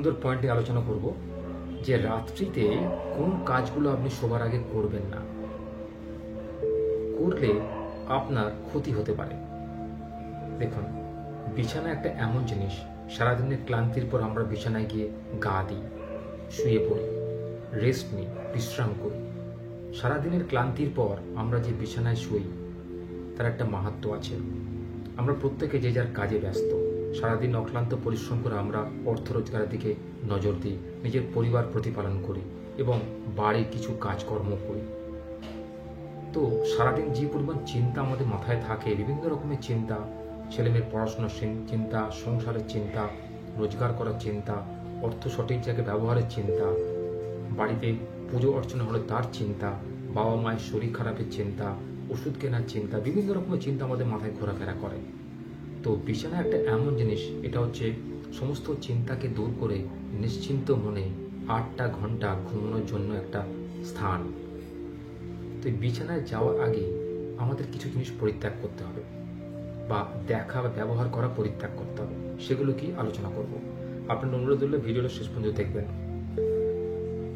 সুন্দর পয়েন্টে আলোচনা করব যে রাত্রিতে কোন কাজগুলো আপনি শোবার আগে করবেন না, করলে আপনার ক্ষতি হতে পারে। দেখুন, বিছানা একটা এমন জিনিস, সারাদিনের ক্লান্তির পর আমরা বিছানায় গিয়ে গা দিই, শুয়ে পড়ি, রেস্ট নিই, বিশ্রাম করি। সারাদিনের ক্লান্তির পর আমরা যে বিছানায় শুই তার একটা মাহাত্ম্য আছে। আমরা প্রত্যেকে যে যার কাজে ব্যস্ত, সারাদিন অক্লান্ত পরিশ্রম করে আমরা অর্থ রোজগারের দিকে নজর দিই, নিজের পরিবার প্রতিপালন করি এবং বাড়ির কিছু কাজকর্ম করি। তো সারাদিন যে পরিমাণ চিন্তা আমাদের মাথায় থাকে, বিভিন্ন রকমের চিন্তা, ছেলেমেয়ের পড়াশোনার চিন্তা, সংসারের চিন্তা, রোজগার করার চিন্তা, অর্থ সঠিক জায়গায় ব্যবহারের চিন্তা, বাড়িতে পুজো অর্চনা হলে তার চিন্তা, বাবা মায়ের শরীর খারাপের চিন্তা, ওষুধ কেনার চিন্তা, বিভিন্ন রকমের চিন্তা আমাদের মাথায় ঘোরাফেরা করে। তো বিছানা একটা এমন জিনিস, এটা হচ্ছে সমস্ত চিন্তাকে দূর করে নিশ্চিন্ত মনে 8টা ঘন্টা ঘুমানোর জন্য একটা স্থান। তো বিছানায় যাওয়ার আগে আমাদের কিছু জিনিস পরিত্যাগ করতে হবে, বা দেখা বা ব্যবহার করা পরিত্যাগ করতে হবে। সেগুলো কি আলোচনা করব। আপনার অনুরোধ হলে ভিডিওটা শেষ পর্যন্ত দেখবেন।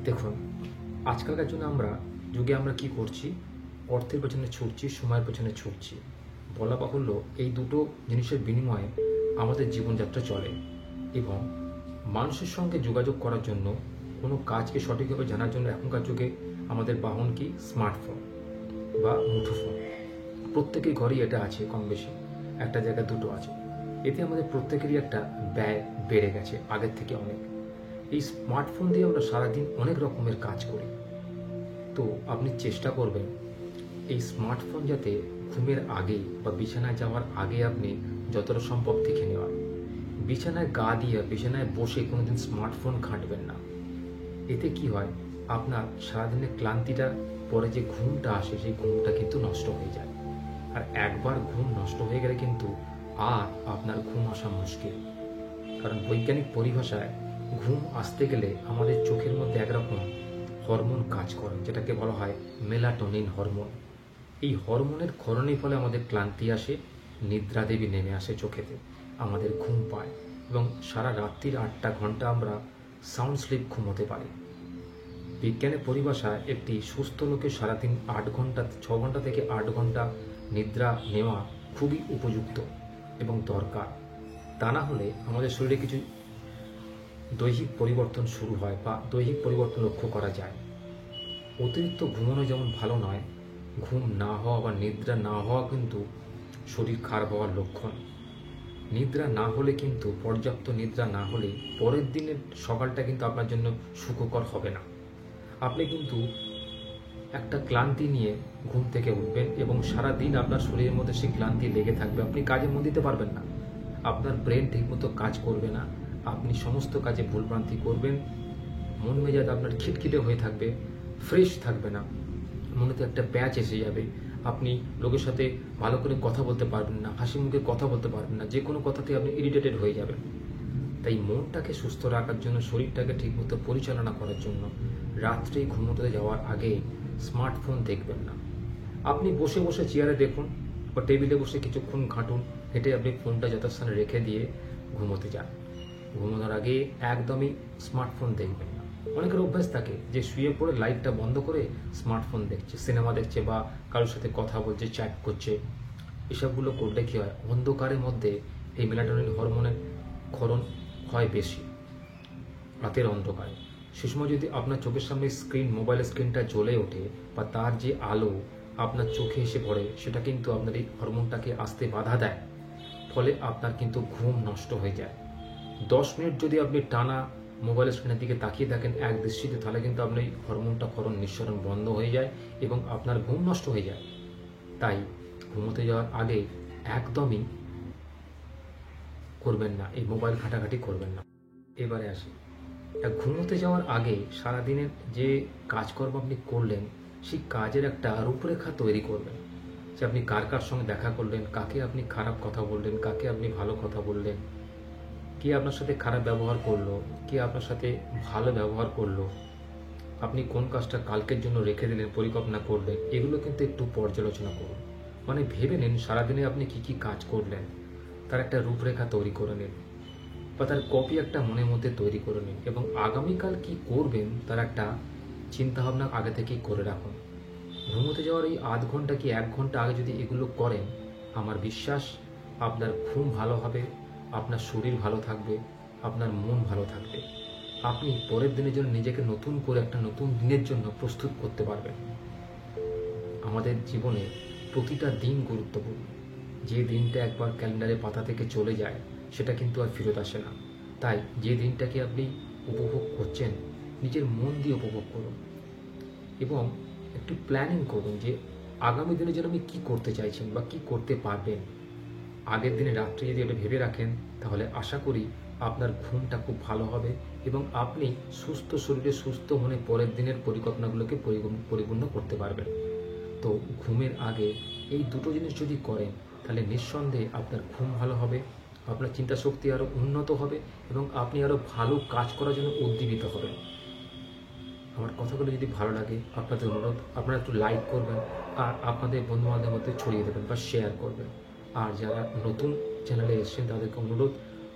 দেখুন, আজকালকার জন্য যুগে আমরা কি করছি, অর্থের পেছনে ছুটছি, সময়ের পেছনে ছুটছি। বলা বাহুল্য, এই দুটো জিনিসের বিনিময়ে আমাদের জীবনযাত্রা চলে। এবং মানুষের সঙ্গে যোগাযোগ করার জন্য, কোনো কাজকে সঠিকভাবে জানার জন্য এখনকার যুগে আমাদের বাহন কি, স্মার্টফোন বা মুঠোফোন। প্রত্যেকের ঘরেই এটা আছে, কম বেশি একটা জায়গায় দুটো আছে। এতে আমাদের প্রত্যেকেরই একটা ব্যয় বেড়ে গেছে আগের থেকে অনেক। এই স্মার্টফোন দিয়ে আমরা সারাদিন অনেক রকমের কাজ করি। তো আপনি চেষ্টা করবেন এই স্মার্টফোন যাতে ঘুমের আগে বা বিছানায় যাওয়ার আগে আপনি যতটা সম্ভব দেখে নেওয়ার। বিছানায় গা দিয়ে বিছানায় বসে কোনোদিন স্মার্টফোন ঘাঁটবেন না। এতে কি হয়, আপনার সারাদিনের ক্লান্তিটা পরে যে ঘুমটা আসে, সেই ঘুমটা কিন্তু নষ্ট হয়ে যায়। আর একবার ঘুম নষ্ট হয়ে গেলে কিন্তু আর আপনার ঘুম আসা মুশকিল। কারণ বৈজ্ঞানিক পরিভাষায় ঘুম আসতে গেলে আমাদের চোখের মধ্যে একরকম হরমোন কাজ করে, যেটাকে বলা হয় মেলাটোনিন হরমোন। এই হরমোনের ক্ষরণের ফলে আমাদের ক্লান্তি আসে, নিদ্রা দেবী নেমে আসে চোখেতে, আমাদের ঘুম পায় এবং সারা রাত্রির 8টা ঘন্টা আমরা সাউন্ড স্লিপ ঘুমোতে পারি। বিজ্ঞানের পরিভাষায় একটি সুস্থ লোকের সারাদিন 6 ঘন্টা থেকে 8 ঘন্টা নিদ্রা নেওয়া খুবই উপযুক্ত এবং দরকার। তা না হলে আমাদের শরীরে কিছু দৈহিক পরিবর্তন শুরু হয় বা দৈহিক পরিবর্তন লক্ষ্য করা যায়। অতিরিক্ত ঘুমানো যেমন ভালো নয়, ঘুম না হওয়া বা নিদ্রা না হওয়া কিন্তু শরীর খারাপ হওয়ার লক্ষণ। নিদ্রা না হলে কিন্তু, পর্যাপ্ত নিদ্রা না হলে পরের দিনের সকালটা কিন্তু আপনার জন্য সুখকর হবে না। আপনি কিন্তু একটা ক্লান্তি নিয়ে ঘুম থেকে উঠবেন এবং সারা দিন আপনার শরীরের মধ্যে সেই ক্লান্তি লেগে থাকবে। আপনি কাজে মন দিতে পারবেন না, আপনার ব্রেন ঠিকমতো কাজ করবে না, আপনি সমস্ত কাজে ভুলভ্রান্তি করবেন, মন মেজাজ আপনার খিটখিটে হয়ে থাকবে, ফ্রেশ থাকবে না, মনেতে একটা প্যাচ এসে যাবে। আপনি লোকের সাথে ভালো করে কথা বলতে পারবেন না, হাসি মুখে কথা বলতে পারবেন না, যে কোনো কথাতে আপনি ইরিটেটেড হয়ে যাবেন। তাই মনটাকে সুস্থ রাখার জন্য, শরীরটাকে ঠিকমতো পরিচালনা করার জন্য রাত্রে ঘুমোতে যাওয়ার আগে স্মার্টফোন দেখবেন না। আপনি বসে বসে চেয়ারে দেখুন বা টেবিলে বসে কিছুক্ষণ ঘাঁটুন, হেঁটে আপনি ফোনটা যথাস্থানে রেখে দিয়ে ঘুমোতে যান। ঘুমানোর আগে একদমই স্মার্টফোন দেখবেন না। অনেকের অভ্যাস থাকে যে শুয়ে পড়ে লাইটটা বন্ধ করে স্মার্টফোন দেখছে, সিনেমা দেখছে বা কারোর সাথে কথা বলছে, চ্যাট করছে। এসবগুলো করলে কী হয়, অন্ধকারের মধ্যে এই মেলাটোনিন হরমোনের ক্ষরণ হয় বেশি রাতের অন্ধকারে। সে সময় যদি আপনার চোখের সামনে মোবাইলের স্ক্রিনটা জ্বলে ওঠে বা তার যে আলো আপনার চোখে এসে পড়ে, সেটা কিন্তু আপনার এই হরমোনটাকে আসতে বাধা দেয়। ফলে আপনার কিন্তু ঘুম নষ্ট হয়ে যায়। 10 মিনিট যদি আপনি টানা মোবাইলের স্ক্রিনের দিকে তাকিয়ে থাকেন এক দৃষ্টিতে, তাহলে কিন্তু আপনার এই হরমোনটা নিঃসরণ বন্ধ হয়ে যায় এবং আপনার ঘুম নষ্ট হয়ে যায়। তাই ঘুমোতে যাওয়ার আগে একদমই করবেন না, এই মোবাইল ঘাঁটাঘাঁটি করবেন না। এবারে আসি, ঘুমোতে যাওয়ার আগে সারাদিনের যে কাজকর্ম আপনি করলেন, সেই কাজের একটা রূপরেখা তৈরি করবেন। যে আপনি কার কার সঙ্গে দেখা করলেন, কাকে আপনি খারাপ কথা বললেন, কাকে আপনি ভালো কথা বললেন, কে আপনার সাথে খারাপ ব্যবহার করলো, কে আপনার সাথে ভালো ব্যবহার করলো, আপনি কোন কাজটা কালকের জন্য রেখে দিলেন, পরিকল্পনা করলেন। এগুলো কিন্তু একটু পর্যালোচনা করুন। ভেবে নিন সারাদিনে আপনি কি কি কাজ করলেন, তার একটা রূপরেখা তৈরি করে নিন। বা তার কপি একটা মনের মধ্যে তৈরি করে নিন এবং আগামীকাল কি করবেন তার একটা চিন্তাভাবনা আগে থেকেই করে রাখুন। ঘুমোতে যাওয়ার এই আধ ঘন্টা কি 1 ঘন্টা আগে যদি এগুলো করেন, আমার বিশ্বাস আপনার ঘুম ভালো হবে, আপনার শরীর ভালো থাকবে, আপনার মন ভালো থাকবে। আপনি পরের দিনের জন্য নিজেকে নতুন করে একটা নতুন দিনের জন্য প্রস্তুত করতে পারবেন। আমাদের জীবনে প্রতিটা দিন গুরুত্বপূর্ণ। যে দিনটা একবার ক্যালেন্ডারের পাতা থেকে চলে যায় সেটা কিন্তু আর ফেরত আসে না। তাই যে দিনটাকে আপনি উপভোগ করছেন নিজের মন দিয়ে উপভোগ করুন এবং একটু প্ল্যানিং করুন যে আগামী দিনে যেন আপনি কী করতে চাইছেন বা কী করতে পারবেন। আগের দিনে রাত্রে যদি এটা ভেবে রাখেন তাহলে আশা করি আপনার ঘুমটা খুব ভালো হবে এবং আপনি সুস্থ শরীরে সুস্থ মনে পরের দিনের পরিকল্পনাগুলোকে পরিপূর্ণ করতে পারবেন। তো ঘুমের আগে এই দুটো জিনিস যদি করেন তাহলে নিঃসন্দেহে আপনার ঘুম ভালো হবে, আপনার চিন্তা শক্তি আরও উন্নত হবে এবং আপনি আরও ভালো কাজ করার জন্য উদ্দীপিত হবেন। আমার কথাগুলো যদি ভালো লাগে আপনাদের অনুরোধ আপনারা একটু লাইক করবেন আর আপনাদের বন্ধুবান্ধবের মধ্যে ছড়িয়ে দেবেন বা শেয়ার করবেন। আর যারা নতুন চ্যানেলে এসেছেন তাদেরকে অনুরোধ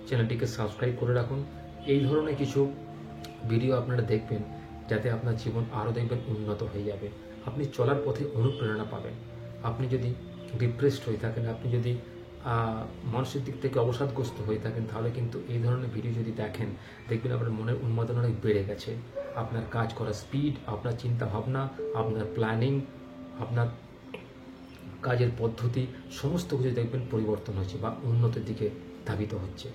চ্যানেলটিকে সাবস্ক্রাইব করে রাখুন। এই ধরনের কিছু ভিডিও আপনারা দেখবেন যাতে আপনার জীবন আরও দেখবেন উন্নত হয়ে যাবে। আপনি চলার পথে অনুপ্রেরণা পাবেন। আপনি যদি ডিপ্রেসড হয়ে থাকেন, আপনি যদি মানসিক দিক থেকে অবসাদগ্রস্ত হয়ে থাকেন তাহলে কিন্তু এই ধরনের ভিডিও যদি দেখেন দেখবেন আপনার মনের উন্মাদনা অনেক বেড়ে গেছে। আপনার কাজ করার স্পিড, আপনার চিন্তা ভাবনা, আপনার প্ল্যানিং, আপনার কাজের পদ্ধতি সমস্ত কিছু দেখবেন পরিবর্তন হচ্ছে বা উন্নতির দিকে ধাবিত হচ্ছে।